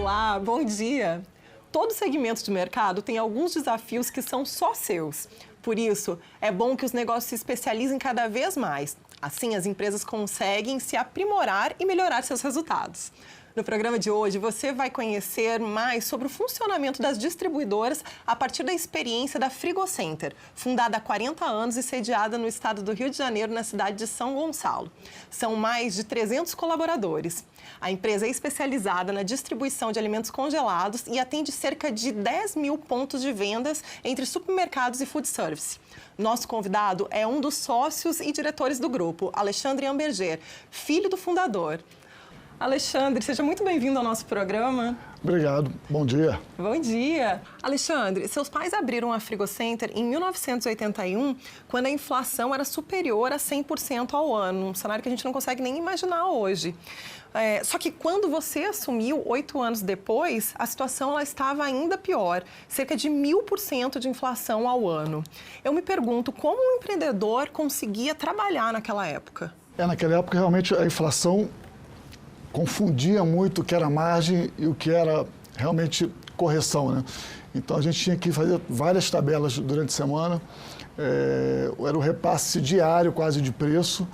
Olá, bom dia! Todo segmento de mercado tem alguns desafios que são só seus. Por isso, é bom que os negócios se especializem cada vez mais. Assim, as empresas conseguem se aprimorar e melhorar seus resultados. No programa de hoje, você vai conhecer mais sobre o funcionamento das distribuidoras a partir da experiência da Frigocenter, fundada há 40 anos e sediada no estado do Rio de Janeiro, na cidade de São Gonçalo. São mais de 300 colaboradores. A empresa é especializada na distribuição de alimentos congelados e atende cerca de 10 mil pontos de vendas entre supermercados e food service. Nosso convidado é um dos sócios e diretores do grupo, Alexandre Amberger, filho do fundador. Alexandre, seja muito bem-vindo ao nosso programa. Obrigado, bom dia. Bom dia. Alexandre, seus pais abriram a Frigocenter em 1981, quando a inflação era superior a 100% ao ano, um cenário que a gente não consegue nem imaginar hoje. Só que quando você assumiu, 8 anos depois, a situação ela estava ainda pior, cerca de 1000% de inflação ao ano. Eu me pergunto, como um empreendedor conseguia trabalhar naquela época? Naquela época, realmente, a inflação confundia muito o que era margem e o que era realmente correção, né? Então, a gente tinha que fazer várias tabelas durante a semana, era o repasse diário quase de preço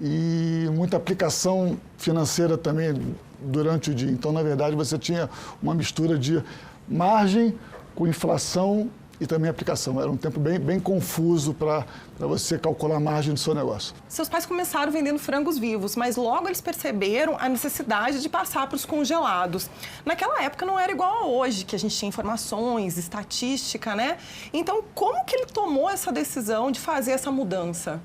e muita aplicação financeira também durante o dia. Então, na verdade, você tinha uma mistura de margem com inflação e também aplicação. Era um tempo bem confuso para você calcular a margem do seu negócio. Seus pais começaram vendendo frangos vivos, mas logo eles perceberam a necessidade de passar para os congelados. Naquela época não era igual a hoje, que a gente tinha informações, estatística, né? Então, como que ele tomou essa decisão de fazer essa mudança?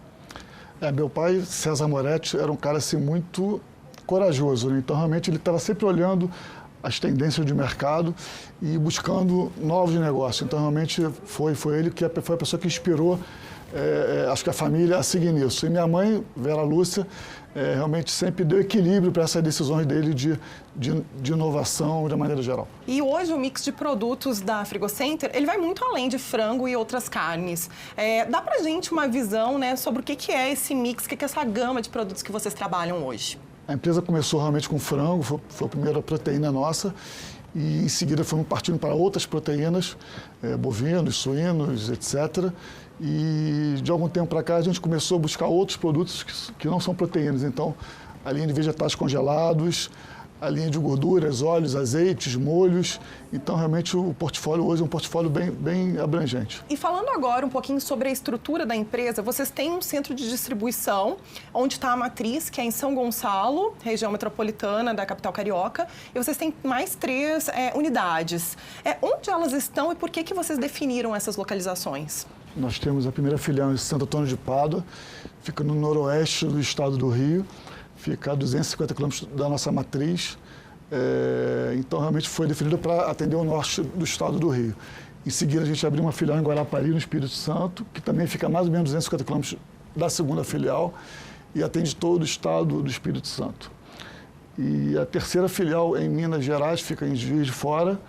Meu pai, César Moretti, era um cara assim, muito corajoso, né? Então, realmente, ele estava sempre olhando as tendências de mercado e buscando novos negócios. Então, realmente, foi ele que foi a pessoa que inspirou, acho que a família a seguir nisso. E minha mãe, Vera Lúcia, realmente sempre deu equilíbrio para essas decisões dele de inovação de maneira geral. E hoje o mix de produtos da Frigocenter, ele vai muito além de frango e outras carnes. Dá pra gente uma visão, né, sobre o que é esse mix, o que é essa gama de produtos que vocês trabalham hoje? A empresa começou realmente com frango, foi a primeira proteína nossa, e em seguida fomos partindo para outras proteínas, bovinos, suínos, etc. E de algum tempo para cá a gente começou a buscar outros produtos que não são proteínas. Então, a linha de vegetais congelados, a linha de gorduras, óleos, azeites, molhos. Então, realmente, o portfólio hoje é um portfólio bem abrangente. E falando agora um pouquinho sobre a estrutura da empresa, vocês têm um centro de distribuição, onde está a matriz, que é em São Gonçalo, região metropolitana da capital carioca, e vocês têm mais 3 unidades. Onde elas estão e por que vocês definiram essas localizações? Nós temos a primeira filial em Santo Antônio de Pádua, fica no noroeste do estado do Rio, fica a 250 quilômetros da nossa matriz, então realmente foi definida para atender o norte do estado do Rio. Em seguida, a gente abriu uma filial em Guarapari, no Espírito Santo, que também fica a mais ou menos 250 quilômetros da segunda filial e atende todo o estado do Espírito Santo. E a terceira filial em Minas Gerais, fica em Juiz de Fora,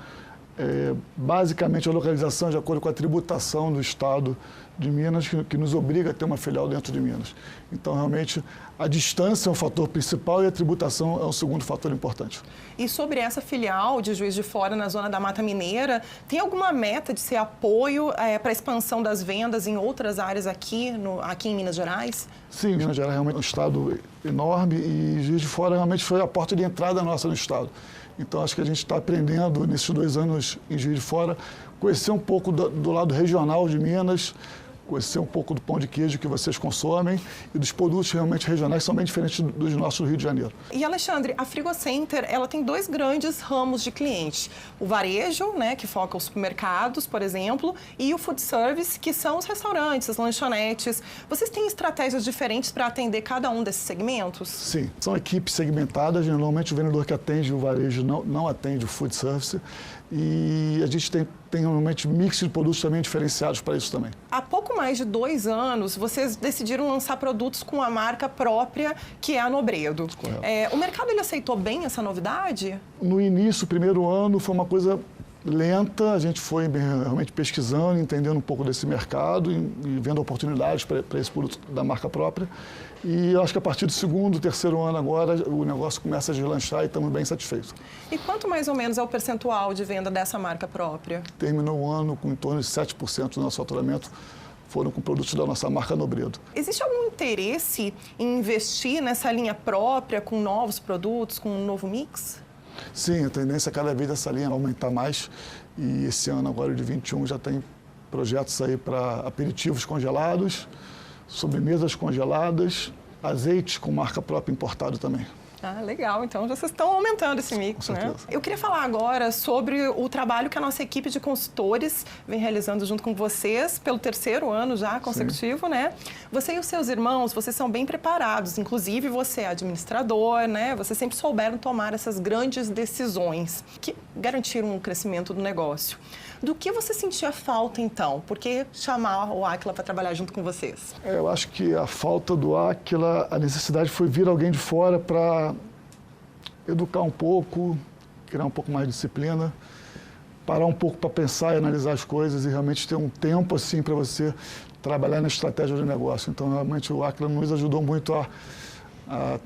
basicamente a localização de acordo com a tributação do estado de Minas, que nos obriga a ter uma filial dentro de Minas. Então, realmente, a distância é um fator principal e a tributação é um segundo fator importante. E sobre essa filial de Juiz de Fora, na zona da Mata Mineira, tem alguma meta de ser apoio para a expansão das vendas em outras áreas aqui em Minas Gerais? Sim, Minas Gerais é realmente um estado enorme e Juiz de Fora realmente foi a porta de entrada nossa no estado. Então, acho que a gente está aprendendo, nesses 2 anos em Juiz de Fora, conhecer um pouco do lado regional de Minas, conhecer um pouco do pão de queijo que vocês consomem e dos produtos realmente regionais que são bem diferentes dos nossos do Rio de Janeiro. E, Alexandre, a Frigocenter, ela tem 2 grandes ramos de clientes. O varejo, né, que foca os supermercados, por exemplo, e o food service, que são os restaurantes, as lanchonetes. Vocês têm estratégias diferentes para atender cada um desses segmentos? Sim, são equipes segmentadas. Normalmente o vendedor que atende o varejo não atende o food service. E a gente tem realmente mix de produtos também diferenciados para isso também. Há pouco mais de 2 anos, vocês decidiram lançar produtos com a marca própria, que é a Nobredo. Correto. O mercado ele aceitou bem essa novidade? No início, o primeiro ano, foi uma coisa lenta, a gente foi realmente pesquisando, entendendo um pouco desse mercado e vendo oportunidades para esse produto da marca própria. E eu acho que a partir do segundo, terceiro ano agora, o negócio começa a deslanchar e estamos bem satisfeitos. E quanto mais ou menos é o percentual de venda dessa marca própria? Terminou o ano com em torno de 7% do nosso faturamento foram com produtos da nossa marca Nobredo. Existe algum interesse em investir nessa linha própria, com novos produtos, com um novo mix? Sim, a tendência é cada vez essa linha aumentar mais e esse ano agora de 21 já tem projetos aí para aperitivos congelados, sobremesas congeladas, azeites com marca própria importado também. Ah, legal. Então, já vocês estão aumentando esse mix, né? Eu queria falar agora sobre o trabalho que a nossa equipe de consultores vem realizando junto com vocês, pelo terceiro ano já consecutivo, Sim. né? Você e os seus irmãos, vocês são bem preparados. Inclusive, você é administrador, né? Vocês sempre souberam tomar essas grandes decisões que garantiram o crescimento do negócio. Do que você sentia falta, então? Por que chamar o Aquila para trabalhar junto com vocês? Eu acho que a falta do Aquila, a necessidade foi vir alguém de fora para educar um pouco, criar um pouco mais de disciplina, parar um pouco para pensar e analisar as coisas e realmente ter um tempo assim para você trabalhar na estratégia do negócio. Então, realmente, o Aquila nos ajudou muito a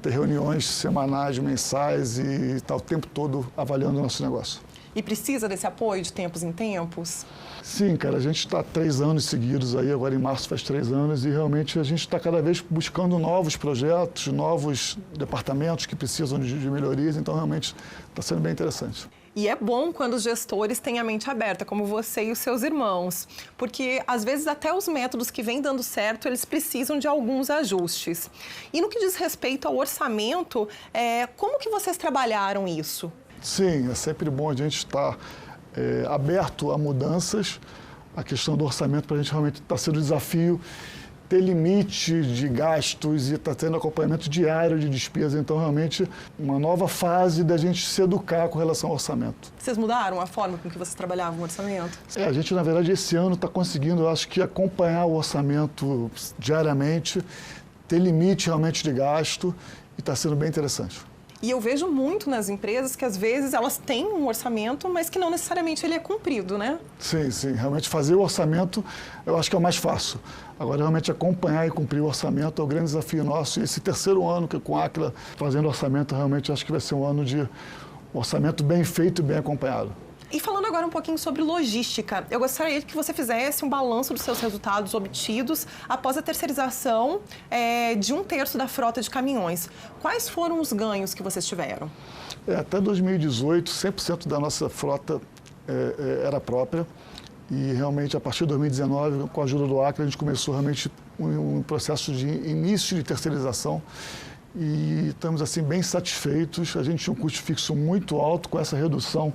ter reuniões semanais, mensais e estar o tempo todo avaliando o nosso negócio. E precisa desse apoio de tempos em tempos? Sim, cara, a gente está 3 anos seguidos aí, agora em março faz 3 anos, e realmente a gente está cada vez buscando novos projetos, novos departamentos que precisam de melhorias, então realmente está sendo bem interessante. E é bom quando os gestores têm a mente aberta, como você e os seus irmãos, porque às vezes até os métodos que vêm dando certo, eles precisam de alguns ajustes. E no que diz respeito ao orçamento, como que vocês trabalharam isso? Sim, é sempre bom a gente estar aberto a mudanças. A questão do orçamento para a gente realmente está sendo um desafio, ter limite de gastos e está tendo acompanhamento diário de despesas. Então, realmente, uma nova fase da gente se educar com relação ao orçamento. Vocês mudaram a forma com que vocês trabalhavam o orçamento? A gente, na verdade, esse ano está conseguindo, eu acho que, acompanhar o orçamento diariamente, ter limite realmente de gasto e está sendo bem interessante. E eu vejo muito nas empresas que, às vezes, elas têm um orçamento, mas que não necessariamente ele é cumprido, né? Sim, sim. Realmente fazer o orçamento, eu acho que é o mais fácil. Agora, realmente acompanhar e cumprir o orçamento é o grande desafio nosso. E esse terceiro ano que com a Aquila fazendo orçamento, realmente acho que vai ser um ano de orçamento bem feito e bem acompanhado. E falando agora um pouquinho sobre logística, eu gostaria que você fizesse um balanço dos seus resultados obtidos após a terceirização de 1/3 da frota de caminhões. Quais foram os ganhos que vocês tiveram? Até 2018, 100% da nossa frota era própria. E realmente, a partir de 2019, com a ajuda do Aquila, a gente começou realmente um processo de início de terceirização. E estamos assim bem satisfeitos. A gente tinha um custo fixo muito alto. Com essa redução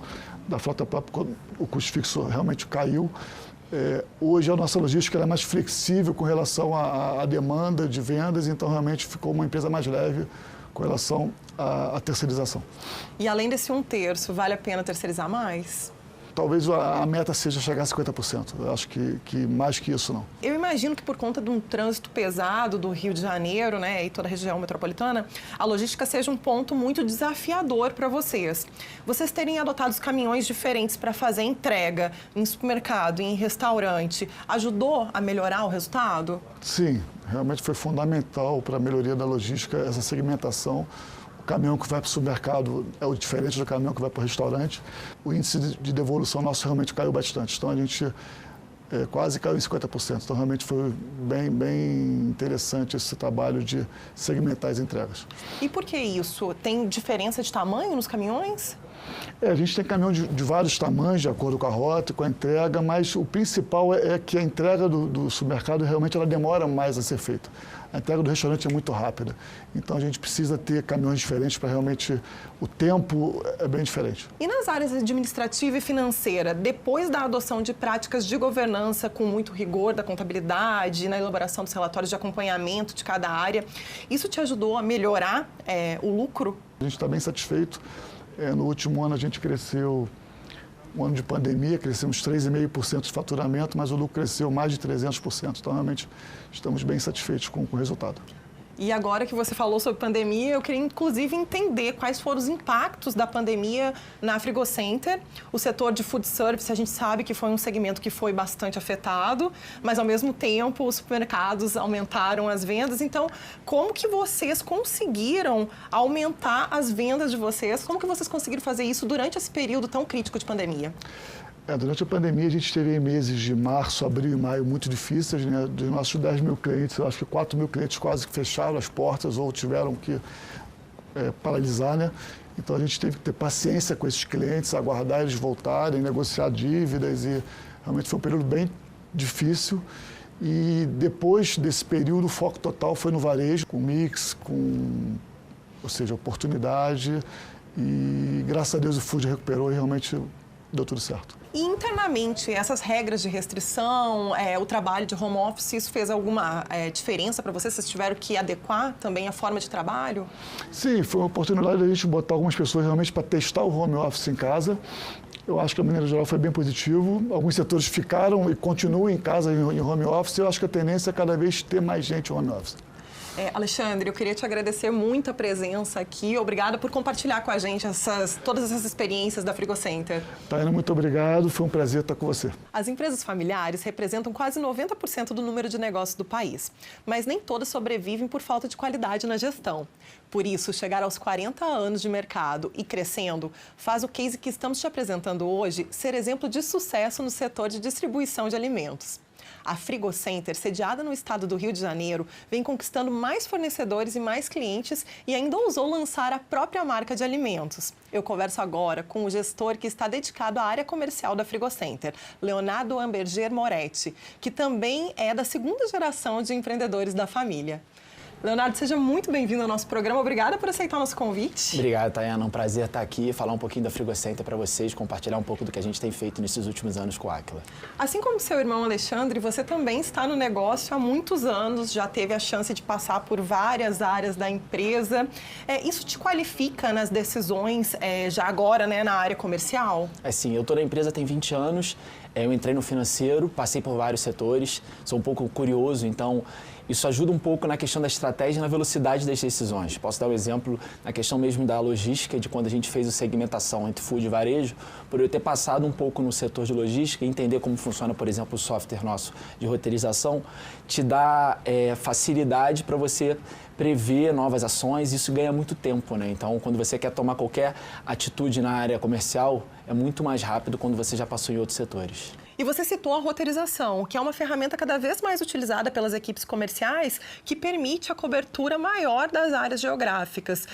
da frota própria, o custo fixo realmente caiu. Hoje a nossa logística é mais flexível com relação à demanda de vendas, então realmente ficou uma empresa mais leve com relação à terceirização. E além desse 1/3, vale a pena terceirizar mais? Talvez a meta seja chegar a 50%. Eu acho que mais que isso não. Eu imagino que por conta de um trânsito pesado do Rio de Janeiro, né, e toda a região metropolitana, a logística seja um ponto muito desafiador para vocês. Vocês terem adotado caminhões diferentes para fazer entrega em supermercado, em restaurante, ajudou a melhorar o resultado? Sim, realmente foi fundamental para a melhoria da logística essa segmentação. O caminhão que vai para o supermercado é o diferente do caminhão que vai para o restaurante. O índice de devolução nosso realmente caiu bastante. Então, a gente quase caiu em 50%. Então, realmente foi bem interessante esse trabalho de segmentar as entregas. E por que isso? Tem diferença de tamanho nos caminhões? A gente tem caminhão de vários tamanhos, de acordo com a rota e com a entrega, mas o principal é que a entrega do supermercado realmente ela demora mais a ser feita. A entrega do restaurante é muito rápida. Então, a gente precisa ter caminhões diferentes para realmente... O tempo é bem diferente. E nas áreas administrativa e financeira, depois da adoção de práticas de governança com muito rigor da contabilidade, na elaboração dos relatórios de acompanhamento de cada área, isso te ajudou a melhorar o lucro? A gente está bem satisfeito. No último ano, a gente cresceu... Um ano de pandemia, crescemos 3,5% de faturamento, mas o lucro cresceu mais de 300%. Então, realmente, estamos bem satisfeitos com o resultado. E agora que você falou sobre pandemia, eu queria inclusive entender quais foram os impactos da pandemia na Frigocenter. O setor de food service, a gente sabe que foi um segmento que foi bastante afetado, mas ao mesmo tempo os supermercados aumentaram as vendas. Então, como que vocês conseguiram aumentar as vendas de vocês? Como que vocês conseguiram fazer isso durante esse período tão crítico de pandemia? Durante a pandemia, a gente teve meses de março, abril e maio muito difíceis, né? Dos nossos 10 mil clientes, eu acho que 4 mil clientes quase que fecharam as portas ou tiveram que paralisar, né? Então, a gente teve que ter paciência com esses clientes, aguardar eles voltarem, negociar dívidas e realmente foi um período bem difícil. E depois desse período, o foco total foi no varejo, com mix, ou seja, oportunidade. E, graças a Deus, o food recuperou e realmente deu tudo certo. E internamente, essas regras de restrição, o trabalho de home office, isso fez alguma diferença para vocês? Vocês tiveram que adequar também a forma de trabalho? Sim, foi uma oportunidade da gente botar algumas pessoas realmente para testar o home office em casa. Eu acho que, de maneira geral, foi bem positivo. Alguns setores ficaram e continuam em casa em home office. Eu acho que a tendência é cada vez ter mais gente em home office. Alexandre, eu queria te agradecer muito a presença aqui. Obrigada por compartilhar com a gente todas essas experiências da Frigocenter. Tainá, muito obrigado. Foi um prazer estar com você. As empresas familiares representam quase 90% do número de negócios do país, mas nem todas sobrevivem por falta de qualidade na gestão. Por isso, chegar aos 40 anos de mercado e crescendo faz o case que estamos te apresentando hoje ser exemplo de sucesso no setor de distribuição de alimentos. A Frigocenter, sediada no estado do Rio de Janeiro, vem conquistando mais fornecedores e mais clientes e ainda ousou lançar a própria marca de alimentos. Eu converso agora com o gestor que está dedicado à área comercial da Frigocenter, Leonardo Amberger Moretti, que também é da segunda geração de empreendedores da família. Leonardo, seja muito bem-vindo ao nosso programa. Obrigada por aceitar o nosso convite. Obrigado, Tayana. Um prazer estar aqui, falar um pouquinho da Frigocenter para vocês, compartilhar um pouco do que a gente tem feito nesses últimos anos com a Aquila. Assim como seu irmão Alexandre, você também está no negócio há muitos anos, já teve a chance de passar por várias áreas da empresa. Isso te qualifica nas decisões, já agora, né, na área comercial? Sim, eu estou na empresa tem 20 anos, eu entrei no financeiro, passei por vários setores, sou um pouco curioso, então isso ajuda um pouco na questão da estratégia e na velocidade das decisões. Posso dar um exemplo na questão mesmo da logística, de quando a gente fez a segmentação entre food e varejo, por eu ter passado um pouco no setor de logística e entender como funciona, por exemplo, o software nosso de roteirização, te dá facilidade para você prever novas ações, isso ganha muito tempo, né? Então, quando você quer tomar qualquer atitude na área comercial, é muito mais rápido quando você já passou em outros setores. E você citou a roteirização, que é uma ferramenta cada vez mais utilizada pelas equipes comerciais, que permite a cobertura maior das áreas geográficas,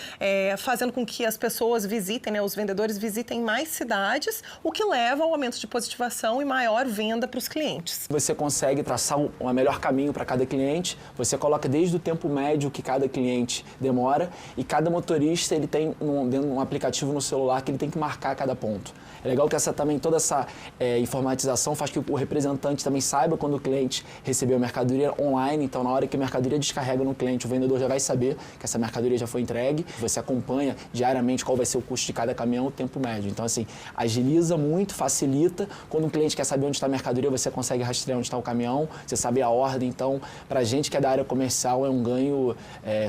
fazendo com que as pessoas visitem, né, os vendedores visitem mais cidades, o que leva ao aumento de positivação e maior venda para os clientes. Você consegue traçar um melhor caminho para cada cliente, você coloca desde o tempo médio que cada cliente demora e cada motorista ele tem um aplicativo no celular que ele tem que marcar cada ponto. É legal que toda essa informatização faz que o representante também saiba quando o cliente recebeu a mercadoria online, então na hora que a mercadoria descarrega no cliente, o vendedor já vai saber que essa mercadoria já foi entregue, você acompanha diariamente qual vai ser o custo de cada caminhão, o tempo médio. Então assim, agiliza muito, facilita, quando o cliente quer saber onde está a mercadoria, você consegue rastrear onde está o caminhão, você sabe a ordem, então para a gente que é da área comercial é um ganho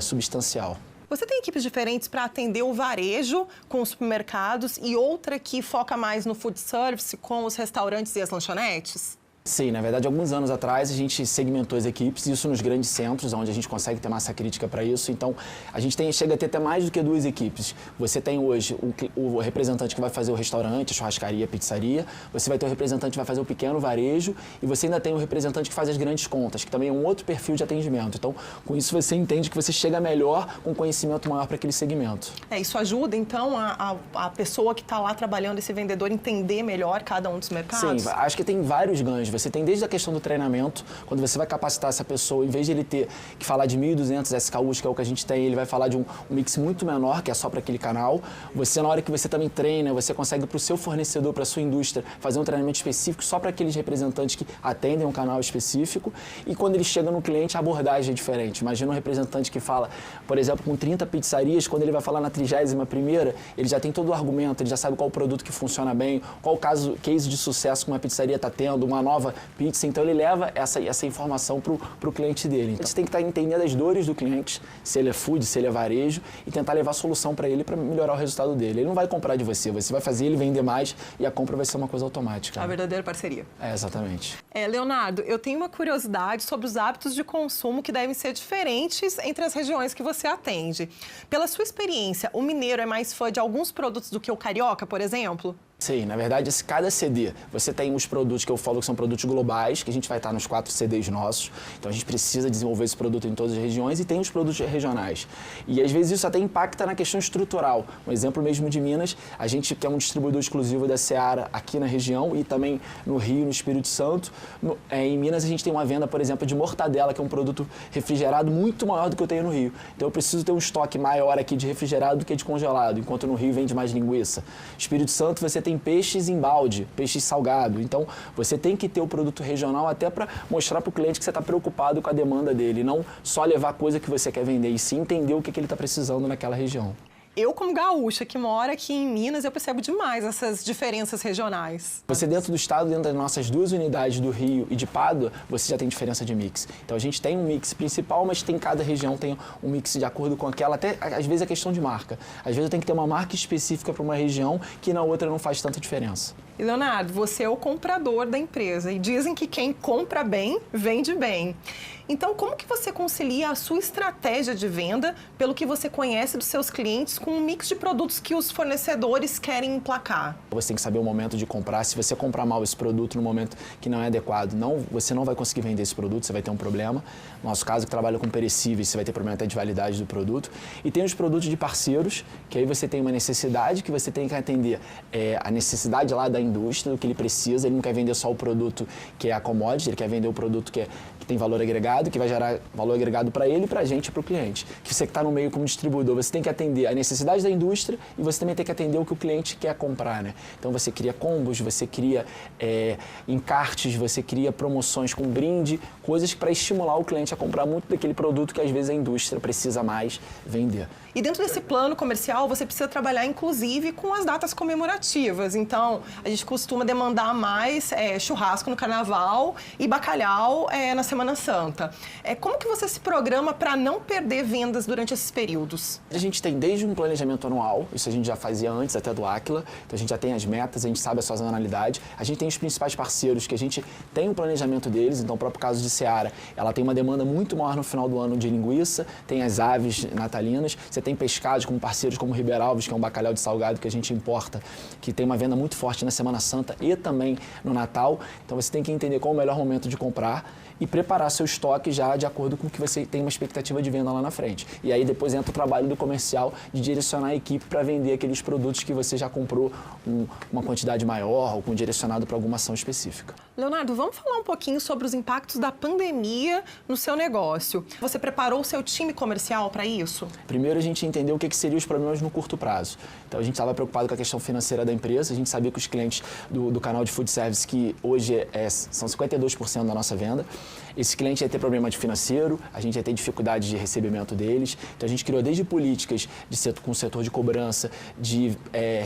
substancial. Você tem equipes diferentes para atender o varejo com os supermercados e outra que foca mais no food service com os restaurantes e as lanchonetes? Sim, na verdade, alguns anos atrás a gente segmentou as equipes, isso nos grandes centros, onde a gente consegue ter massa crítica para isso. Então, a gente chega a ter até mais do que 2 equipes. Você tem hoje o representante que vai fazer o restaurante, a churrascaria, a pizzaria. Você vai ter o representante que vai fazer o pequeno varejo. E você ainda tem o representante que faz as grandes contas, que também é um outro perfil de atendimento. Então, com isso você entende que você chega melhor, com conhecimento maior para aquele segmento. Isso ajuda, então, a pessoa que está lá trabalhando, esse vendedor, entender melhor cada um dos mercados? Sim, acho que tem vários ganhos. Você tem desde a questão do treinamento, quando você vai capacitar essa pessoa, em vez de ele ter que falar de 1.200 SKUs, que é o que a gente tem, ele vai falar de um mix muito menor, que é só para aquele canal. Você, na hora que você também treina, você consegue para o seu fornecedor, para a sua indústria, fazer um treinamento específico só para aqueles representantes que atendem um canal específico. E quando ele chega no cliente, a abordagem é diferente. Imagina um representante que fala, por exemplo, com 30 pizzarias, quando ele vai falar na 31ª, ele já tem todo o argumento, ele já sabe qual o produto que funciona bem, qual o case de sucesso que uma pizzaria está tendo, uma nova nova pizza. Então, ele leva essa informação para o cliente dele. Então, você tem que estar entendendo as dores do cliente, se ele é food, se ele é varejo, e tentar levar a solução para ele para melhorar o resultado dele. Ele não vai comprar de você vai fazer ele vender mais e a compra vai ser uma coisa automática. A verdadeira parceria. Exatamente. Leonardo, eu tenho uma curiosidade sobre os hábitos de consumo que devem ser diferentes entre as regiões que você atende. Pela sua experiência, o mineiro é mais fã de alguns produtos do que o carioca, por exemplo? Sim, na verdade, cada CD, você tem os produtos que eu falo que são produtos globais, que a gente vai estar nos 4 CDs nossos, então a gente precisa desenvolver esse produto em todas as regiões, e tem os produtos regionais. E às vezes isso até impacta na questão estrutural. Um exemplo mesmo de Minas, a gente que é um distribuidor exclusivo da Seara aqui na região e também no Rio, no Espírito Santo. Em Minas a gente tem uma venda, por exemplo, de mortadela, que é um produto refrigerado muito maior do que eu tenho no Rio. Então eu preciso ter um estoque maior aqui de refrigerado do que de congelado, enquanto no Rio vende mais linguiça. Espírito Santo você tem peixes em balde, peixes salgado. Então, você tem que ter o produto regional até para mostrar para o cliente que você está preocupado com a demanda dele, não só levar coisa que você quer vender, e sim entender o que ele está precisando naquela região. Eu, como gaúcha, que mora aqui em Minas, eu percebo demais essas diferenças regionais. Você dentro do estado, dentro das nossas 2 unidades do Rio e de Pádua, você já tem diferença de mix. Então a gente tem um mix principal, mas cada região tem um mix de acordo com aquela, até às vezes é questão de marca. Às vezes eu tenho que ter uma marca específica para uma região que na outra não faz tanta diferença. E Leonardo, você é o comprador da empresa e dizem que quem compra bem, vende bem. Então, como que você concilia a sua estratégia de venda, pelo que você conhece dos seus clientes, com um mix de produtos que os fornecedores querem emplacar? Você tem que saber o momento de comprar. Se você comprar mal esse produto no momento que não é adequado, você não vai conseguir vender esse produto, você vai ter um problema. No nosso caso, que trabalha com perecíveis, você vai ter problema até de validade do produto. E tem os produtos de parceiros, que aí você tem uma necessidade que você tem que atender a necessidade lá da indústria, do que ele precisa. Ele não quer vender só o produto que é a commodity, ele quer vender o produto que tem valor agregado, que vai gerar valor agregado para ele, para a gente e para o cliente. Que você que está no meio como distribuidor, você tem que atender a necessidade da indústria e você também tem que atender o que o cliente quer comprar, né? Então você cria combos, você cria encartes, você cria promoções com brinde, coisas para estimular o cliente a comprar muito daquele produto que às vezes a indústria precisa mais vender. E dentro desse plano comercial, você precisa trabalhar, inclusive, com as datas comemorativas. Então, a gente costuma demandar mais churrasco no Carnaval e bacalhau na Semana Santa. Como que você se programa para não perder vendas durante esses períodos? A gente tem desde um planejamento anual, isso a gente já fazia antes até do Aquila, então a gente já tem as metas, a gente sabe a sazonalidade, a gente tem os principais parceiros que a gente tem um planejamento deles, então o próprio caso de Seara, ela tem uma demanda muito maior no final do ano de linguiça, tem as aves natalinas, você tem pescados como parceiros como Ribeirão Alves, que é um bacalhau de salgado que a gente importa, que tem uma venda muito forte na Semana Santa e também no Natal. Então você tem que entender qual é o melhor momento de comprar e preparar seu estoque já de acordo com o que você tem uma expectativa de venda lá na frente. E aí depois entra o trabalho do comercial de direcionar a equipe para vender aqueles produtos que você já comprou uma quantidade maior ou com direcionado para alguma ação específica. Leonardo, vamos falar um pouquinho sobre os impactos da pandemia no seu negócio. Você preparou o seu time comercial para isso? Primeiro a gente entendeu o que seriam os problemas no curto prazo. Então a gente estava preocupado com a questão financeira da empresa, a gente sabia que os clientes do canal de food service, que hoje são 52% da nossa venda, esse cliente ia ter problema de financeiro, a gente ia ter dificuldade de recebimento deles. Então a gente criou desde políticas com o setor de cobrança, de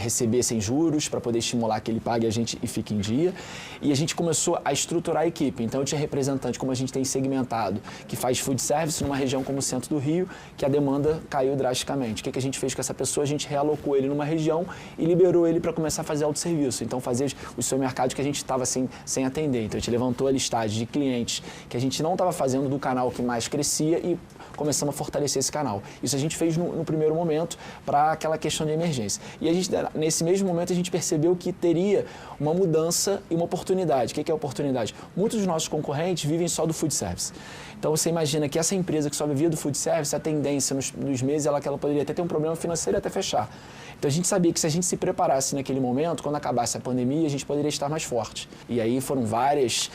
receber sem juros, para poder estimular que ele pague a gente e fique em dia. E a gente começou a estruturar a equipe. Então eu tinha representante, como a gente tem segmentado, que faz food service numa região como o centro do Rio, que a demanda caiu drasticamente. O que a gente fez com essa pessoa? A gente realocou ele numa região e liberou ele para começar a fazer autosserviço. Então fazer os supermercados que a gente estava sem atender. Então a gente levantou a listagem de clientes que a gente não estava fazendo do canal que mais crescia e começamos a fortalecer esse canal. Isso a gente fez no primeiro momento para aquela questão de emergência. E a gente, nesse mesmo momento a gente percebeu que teria uma mudança e uma oportunidade. O que é a oportunidade? Muitos dos nossos concorrentes vivem só do food service. Então você imagina que essa empresa que só vivia do food service, a tendência nos meses que ela poderia até ter um problema financeiro e até fechar. Então a gente sabia que se a gente se preparasse naquele momento, quando acabasse a pandemia, a gente poderia estar mais forte. E aí foram várias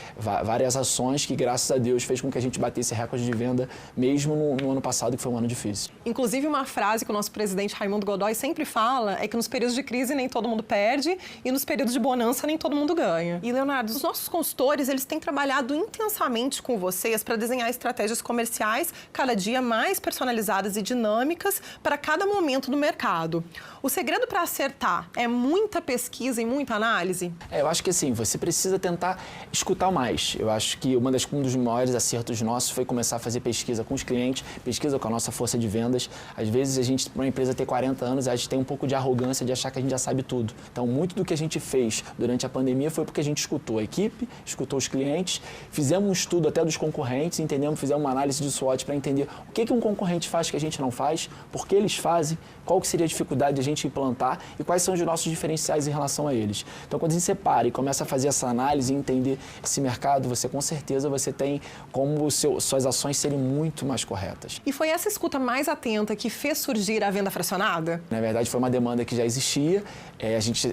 ações que, graças a Deus, fez com que a gente batesse recorde de venda mesmo no ano passado, que foi um ano difícil. Inclusive, uma frase que o nosso presidente Raimundo Godoy sempre fala é que nos períodos de crise nem todo mundo perde e nos períodos de bonança nem todo mundo ganha. E, Leonardo, os nossos consultores, eles têm trabalhado intensamente com vocês para desenhar estratégias comerciais cada dia mais personalizadas e dinâmicas para cada momento do mercado. O segredo para acertar é muita pesquisa e muita análise? Eu acho que assim, você precisa tentar escutar mais. Eu acho que um dos maiores acertos nossos foi começar a fazer pesquisa com os clientes, pesquisa com a nossa força de vendas. Às vezes a gente, uma empresa ter 40 anos, a gente tem um pouco de arrogância de achar que a gente já sabe tudo. Então, muito do que a gente fez durante a pandemia foi porque a gente escutou a equipe, escutou os clientes, fizemos um estudo até dos concorrentes, fizemos uma análise de SWOT para entender o que um concorrente faz que a gente não faz, por que eles fazem, qual que seria a dificuldade de a gente implantar e quais são os nossos diferenciais em relação a eles. Então, quando a gente separa e começa a fazer essa análise e entender esse mercado, com certeza você tem como suas ações serem muito mais corretas. E foi essa escuta mais atenta que fez surgir a venda fracionada? Na verdade, foi uma demanda que já existia,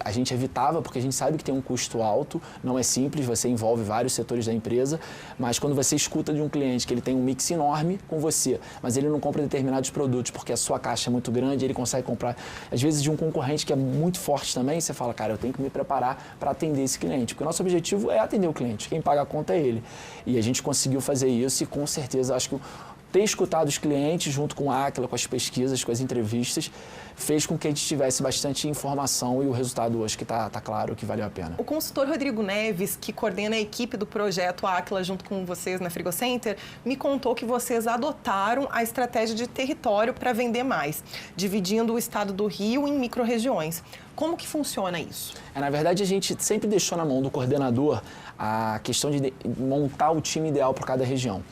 a gente evitava porque a gente sabe que tem um custo alto, não é simples, você envolve vários setores da empresa, mas quando você escuta de um cliente que ele tem um mix enorme com você, mas ele não compra determinados produtos porque a sua caixa é muito grande, ele consegue comprar, às vezes, de um concorrente que é muito forte também, você fala, cara, eu tenho que me preparar para atender esse cliente, porque o nosso objetivo é atender o cliente, quem paga a conta é ele. E a gente conseguiu fazer isso e, com certeza, acho que ter escutado os clientes junto com a Aquila, com as pesquisas, com as entrevistas, fez com que a gente tivesse bastante informação e o resultado hoje que está claro que valeu a pena. O consultor Rodrigo Neves, que coordena a equipe do projeto Aquila junto com vocês na Frigocenter, me contou que vocês adotaram a estratégia de território para vender mais, dividindo o estado do Rio em micro-regiões. Como que funciona isso? Na verdade, a gente sempre deixou na mão do coordenador a questão de montar o time ideal para cada região.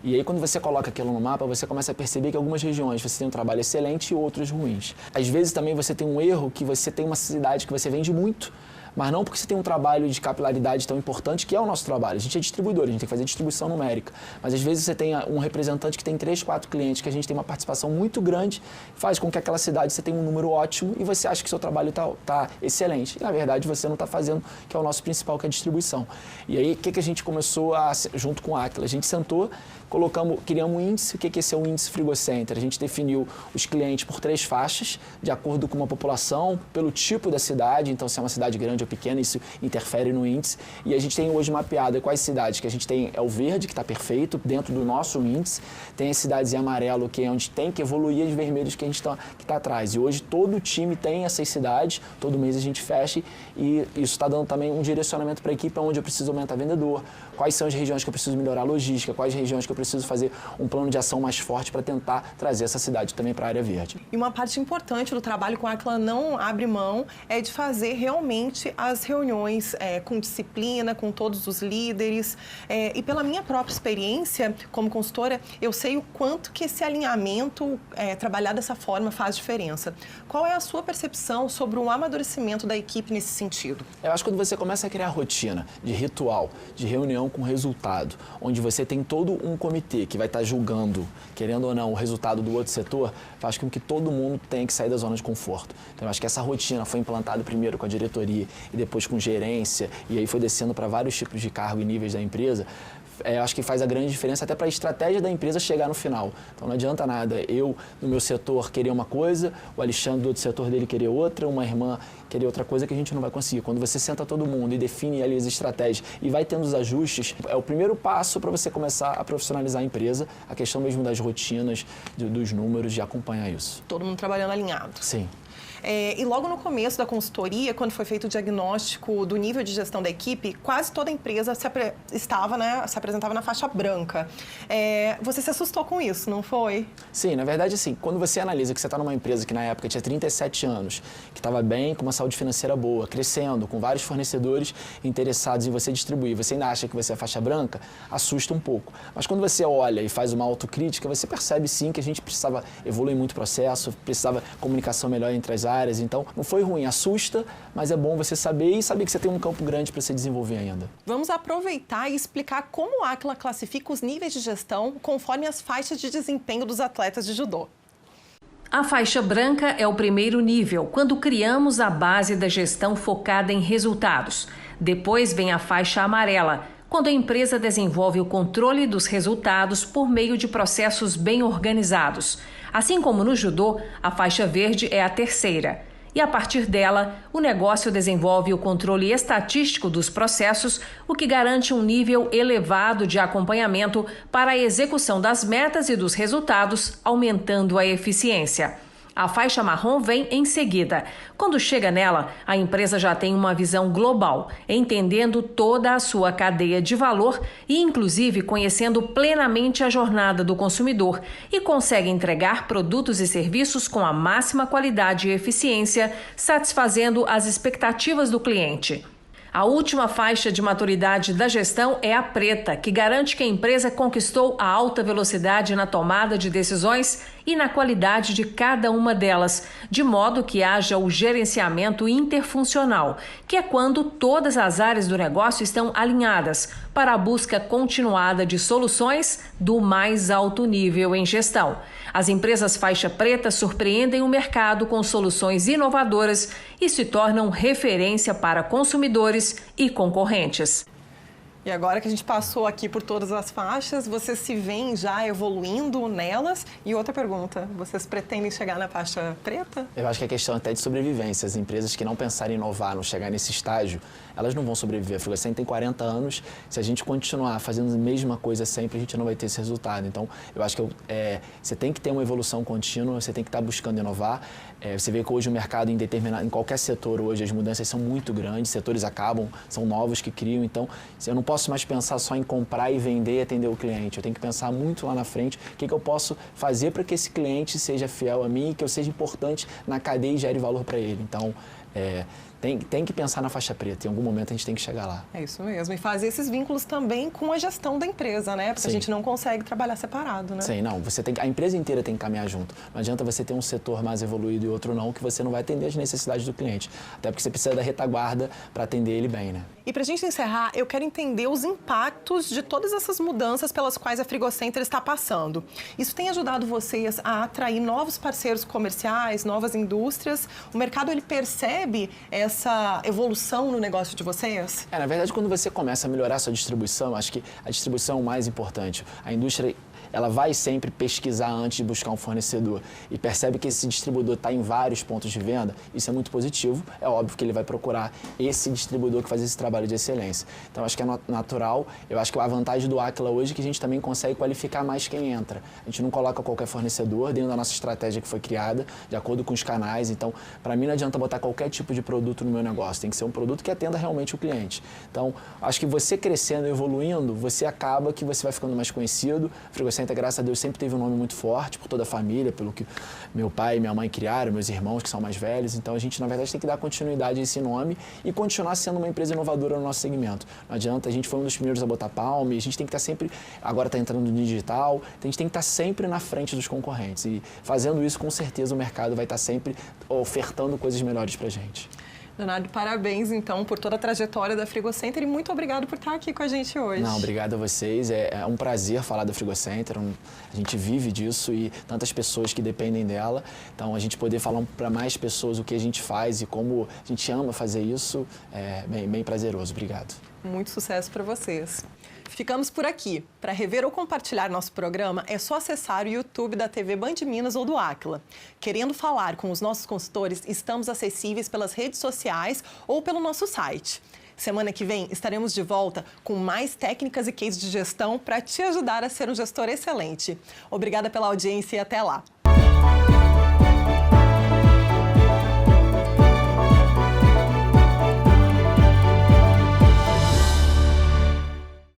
E aí, quando você coloca aquilo no mapa, você começa a perceber que algumas regiões você tem um trabalho excelente e outras ruins. Às vezes também você tem um erro que você tem uma cidade que você vende muito, mas não porque você tem um trabalho de capilaridade tão importante, que é o nosso trabalho. A gente é distribuidor, a gente tem que fazer distribuição numérica. Mas às vezes você tem um representante que tem 3, 4 clientes, que a gente tem uma participação muito grande, faz com que aquela cidade você tenha um número ótimo e você acha que o seu trabalho está excelente. E na verdade você não está fazendo, que é o nosso principal, que é a distribuição. E aí o que a gente começou junto com a Aquila? A gente sentou, criamos um índice. O que esse é o índice Frigocenter? A gente definiu os clientes por 3 faixas, de acordo com uma população, pelo tipo da cidade, então se é uma cidade grande ou pequena, isso interfere no índice. E a gente tem hoje mapeado quais cidades que a gente tem, é o verde, que está perfeito, dentro do nosso índice, tem as cidades em amarelo, que é onde tem que evoluir, as vermelhas que a gente está atrás. E hoje todo o time tem essas cidades, todo mês a gente fecha e isso está dando também um direcionamento para a equipe onde eu preciso aumentar vendedor, quais são as regiões que eu preciso melhorar a logística, quais regiões que eu preciso fazer um plano de ação mais forte para tentar trazer essa cidade também para a área verde. E uma parte importante do trabalho com a Aquila não abre mão é de fazer realmente as reuniões com disciplina, com todos os líderes. E pela minha própria experiência como consultora, eu sei o quanto que esse alinhamento, trabalhar dessa forma, faz diferença. Qual é a sua percepção sobre o amadurecimento da equipe nesse sentido? Eu acho que quando você começa a criar rotina de ritual, de reunião com resultado, onde você tem todo um comitê que vai estar julgando, querendo ou não, o resultado do outro setor, faz com que todo mundo tenha que sair da zona de conforto. Então, eu acho que essa rotina foi implantada primeiro com a diretoria e depois com gerência, e aí foi descendo para vários tipos de cargo e níveis da empresa. Acho que faz a grande diferença até para a estratégia da empresa chegar no final. Então não adianta nada eu, no meu setor, querer uma coisa, o Alexandre do outro setor dele querer outra, uma irmã querer outra coisa, que a gente não vai conseguir. Quando você senta todo mundo e define ali as estratégias e vai tendo os ajustes, é o primeiro passo para você começar a profissionalizar a empresa, a questão mesmo das rotinas, dos números, de acompanhar isso. Todo mundo trabalhando alinhado. Sim. E logo no começo da consultoria, quando foi feito o diagnóstico do nível de gestão da equipe, quase toda a empresa se apresentava na faixa branca. Você se assustou com isso, não foi? Sim, na verdade, sim. Quando você analisa que você está numa empresa que na época tinha 37 anos, que estava bem, com uma saúde financeira boa, crescendo, com vários fornecedores interessados em você distribuir, você ainda acha que você é faixa branca, assusta um pouco. Mas quando você olha e faz uma autocrítica, você percebe sim que a gente precisava evoluir muito o processo, precisava comunicação melhor entre as áreas, então não foi ruim, assusta, mas é bom você saber e saber que você tem um campo grande para se desenvolver ainda. Vamos aproveitar e explicar como a Aquila classifica os níveis de gestão conforme as faixas de desempenho dos atletas de judô. A faixa branca é o primeiro nível, quando criamos a base da gestão focada em resultados. Depois vem a faixa amarela, quando a empresa desenvolve o controle dos resultados por meio de processos bem organizados. Assim como no judô, a faixa verde é a terceira. E a partir dela, o negócio desenvolve o controle estatístico dos processos, o que garante um nível elevado de acompanhamento para a execução das metas e dos resultados, aumentando a eficiência. A faixa marrom vem em seguida. Quando chega nela, a empresa já tem uma visão global, entendendo toda a sua cadeia de valor e, inclusive, conhecendo plenamente a jornada do consumidor e consegue entregar produtos e serviços com a máxima qualidade e eficiência, satisfazendo as expectativas do cliente. A última faixa de maturidade da gestão é a preta, que garante que a empresa conquistou a alta velocidade na tomada de decisões e na qualidade de cada uma delas, de modo que haja o gerenciamento interfuncional, que é quando todas as áreas do negócio estão alinhadas para a busca continuada de soluções do mais alto nível em gestão. As empresas faixa preta surpreendem o mercado com soluções inovadoras e se tornam referência para consumidores e concorrentes. E agora que a gente passou aqui por todas as faixas, vocês se veem já evoluindo nelas? E outra pergunta, vocês pretendem chegar na faixa preta? Eu acho que é questão até de sobrevivência. As empresas que não pensarem em inovar, não chegar nesse estágio, elas não vão sobreviver. A Frigocenter tem 40 anos, se a gente continuar fazendo a mesma coisa sempre, a gente não vai ter esse resultado. Então, eu acho que você tem que ter uma evolução contínua, você tem que estar buscando inovar. Você vê que hoje o mercado, em qualquer setor hoje, as mudanças são muito grandes, setores acabam, são novos que criam. Então, eu não posso mais pensar só em comprar e vender e atender o cliente. Eu tenho que pensar muito lá na frente o que eu posso fazer para que esse cliente seja fiel a mim e que eu seja importante na cadeia e gere valor para ele. Então, tem que pensar na faixa preta. Em algum momento a gente tem que chegar lá. É isso mesmo. E fazer esses vínculos também com a gestão da empresa, né? Porque Sim. A gente não consegue trabalhar separado, né? Sim, não. A empresa inteira tem que caminhar junto. Não adianta você ter um setor mais evoluído e outro não, que você não vai atender as necessidades do cliente. Até porque você precisa da retaguarda para atender ele bem, né? E para a gente encerrar, eu quero entender os impactos de todas essas mudanças pelas quais a Frigocenter está passando. Isso tem ajudado vocês a atrair novos parceiros comerciais, novas indústrias? O mercado, ele percebe essa evolução no negócio de vocês? Na verdade, quando você começa a melhorar a sua distribuição, acho que a distribuição é o mais importante. A indústria, ela vai sempre pesquisar antes de buscar um fornecedor e percebe que esse distribuidor está em vários pontos de venda, isso é muito positivo. É óbvio que ele vai procurar esse distribuidor que faz esse trabalho de excelência. Então, acho que é natural. Eu acho que a vantagem do Aquila hoje é que a gente também consegue qualificar mais quem entra. A gente não coloca qualquer fornecedor dentro da nossa estratégia que foi criada, de acordo com os canais. Então, para mim, não adianta botar qualquer tipo de produto no meu negócio. Tem que ser um produto que atenda realmente o cliente. Então, acho que você crescendo e evoluindo, você acaba que você vai ficando mais conhecido. Frigocenter, graças a Deus, sempre teve um nome muito forte por toda a família, pelo que meu pai e minha mãe criaram, meus irmãos que são mais velhos. Então, a gente, na verdade, tem que dar continuidade a esse nome e continuar sendo uma empresa inovadora no nosso segmento. Não adianta, a gente foi um dos primeiros a botar palma e a gente tem que estar sempre, agora está entrando no digital, a gente tem que estar sempre na frente dos concorrentes. E fazendo isso, com certeza, o mercado vai estar sempre ofertando coisas melhores para a gente. Leonardo, parabéns, então, por toda a trajetória da Frigocenter e muito obrigado por estar aqui com a gente hoje. Não, obrigado a vocês. É um prazer falar da Frigocenter. A gente vive disso e tantas pessoas que dependem dela. Então, a gente poder falar para mais pessoas o que a gente faz e como a gente ama fazer isso é bem prazeroso. Obrigado. Muito sucesso para vocês. Ficamos por aqui. Para rever ou compartilhar nosso programa, é só acessar o YouTube da TV Band Minas ou do Aquila. Querendo falar com os nossos consultores, estamos acessíveis pelas redes sociais ou pelo nosso site. Semana que vem estaremos de volta com mais técnicas e cases de gestão para te ajudar a ser um gestor excelente. Obrigada pela audiência e até lá!